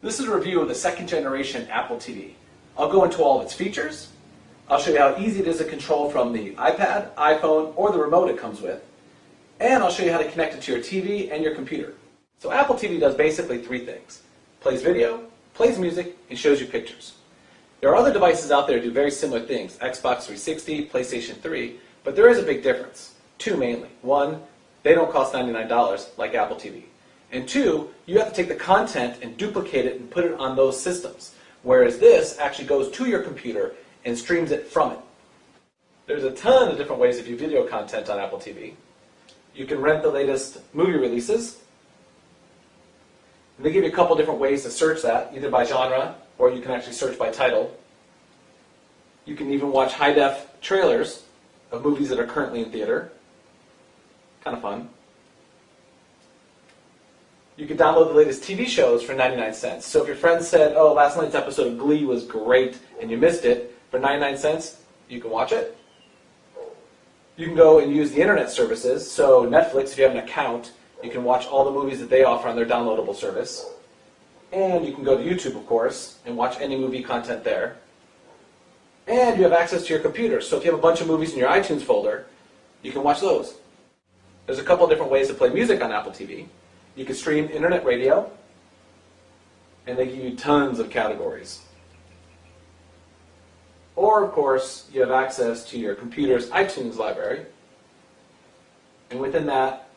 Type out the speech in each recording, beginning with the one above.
This is a review of the second generation Apple TV. I'll go into all of its features. I'll show you how easy it is to control from the iPad, iPhone, or the remote it comes with. And I'll show you how to connect it to your TV and your computer. So Apple TV does basically three things. Plays video, plays music, and shows you pictures. There are other devices out there that do very similar things, Xbox 360, PlayStation 3, but there is a big difference. Two mainly. One, they don't cost $99 like Apple TV. And two, you have to take the content and duplicate it and put it on those systems. Whereas this actually goes to your computer and streams it from it. There's a ton of different ways to view video content on Apple TV. You can rent the latest movie releases. And they give you a couple different ways to search that, either by genre or you can actually search by title. You can even watch high-def trailers of movies that are currently in theater. Kind of fun. You can download the latest TV shows for 99 cents. So if your friend said, oh, last night's episode of Glee was great and you missed it, for 99 cents, you can watch it. You can go and use the internet services. So Netflix, if you have an account, you can watch all the movies that they offer on their downloadable service. And you can go to YouTube, of course, and watch any movie content there. And you have access to your computer. So if you have a bunch of movies in your iTunes folder, you can watch those. There's a couple different ways to play music on Apple TV. You can stream internet radio, and they give you tons of categories. Or, of course, you have access to your computer's iTunes library. And within that,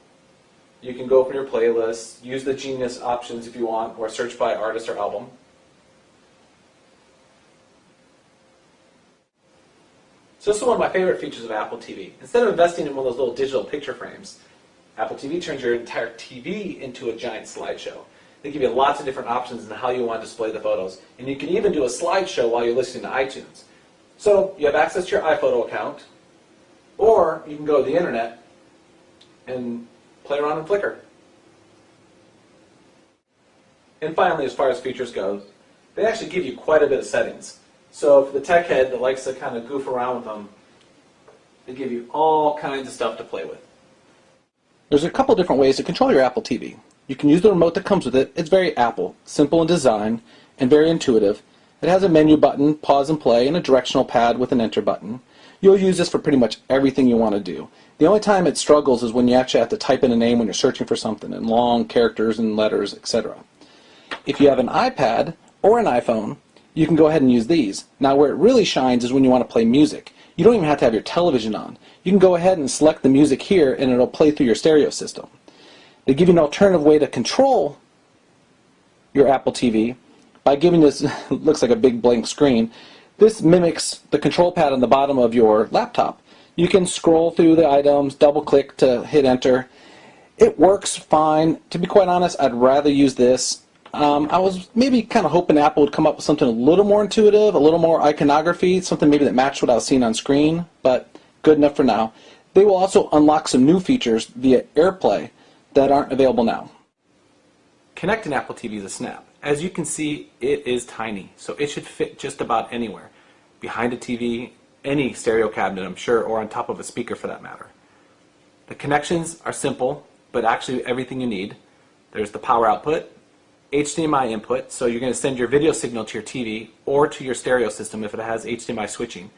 you can go for your playlists, use the Genius options if you want, or search by artist or album. So this is one of my favorite features of Apple TV. Instead of investing in one of those little digital picture frames, Apple TV turns your entire TV into a giant slideshow. They give you lots of different options in how you want to display the photos. And you can even do a slideshow while you're listening to iTunes. So you have access to your iPhoto account, or you can go to the internet and play around in Flickr. And finally, as far as features go, they actually give you quite a bit of settings. So for the tech head that likes to kind of goof around with them, they give you all kinds of stuff to play with. There's a couple different ways to control your Apple TV. You can use the remote that comes with it. It's very Apple, simple in design and very intuitive. It has a menu button, pause and play, and a directional pad with an enter button. You'll use this for pretty much everything you want to do. The only time it struggles is when you actually have to type in a name when you're searching for something, and long characters and letters, etc. If you have an iPad or an iPhone, you can go ahead and use these. Now where it really shines is when you want to play music. You don't even have to have your television on. You can go ahead and select the music here and it'll play through your stereo system. They give you an alternative way to control your Apple TV by giving this, looks like a big blank screen. This mimics the control pad on the bottom of your laptop. You can scroll through the items, double click to hit enter. It works fine. To be quite honest, I'd rather use this. I was maybe kind of hoping Apple would come up with something a little more intuitive, a little more iconography, something maybe that matched what I was seeing on screen, but good enough for now. They will also unlock some new features via AirPlay that aren't available now. Connecting Apple TV is a snap. As you can see, it is tiny, so it should fit just about anywhere. Behind a TV, any stereo cabinet, I'm sure, or on top of a speaker for that matter. The connections are simple, but actually everything you need. There's the power output, HDMI input, so you're going to send your video signal to your TV or to your stereo system if it has HDMI switching.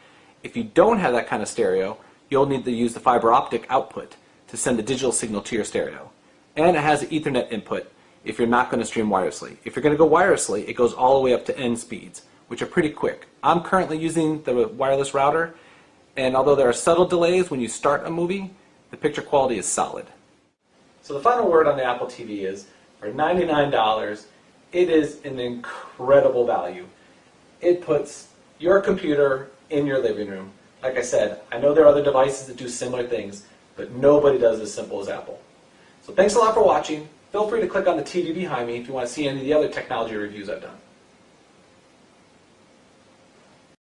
If you don't have that kind of stereo, you'll need to use the fiber optic output to send the digital signal to your stereo. And it has an Ethernet input if you're not going to stream wirelessly. If you're going to go wirelessly, it goes all the way up to N speeds, which are pretty quick. I'm currently using the wireless router, and although there are subtle delays when you start a movie, the picture quality is solid. So the final word on the Apple TV is, for $99, it is an incredible value. It puts your computer in your living room. Like I said, I know there are other devices that do similar things, but nobody does as simple as Apple. So thanks a lot for watching. Feel free to click on the TV behind me if you want to see any of the other technology reviews I've done.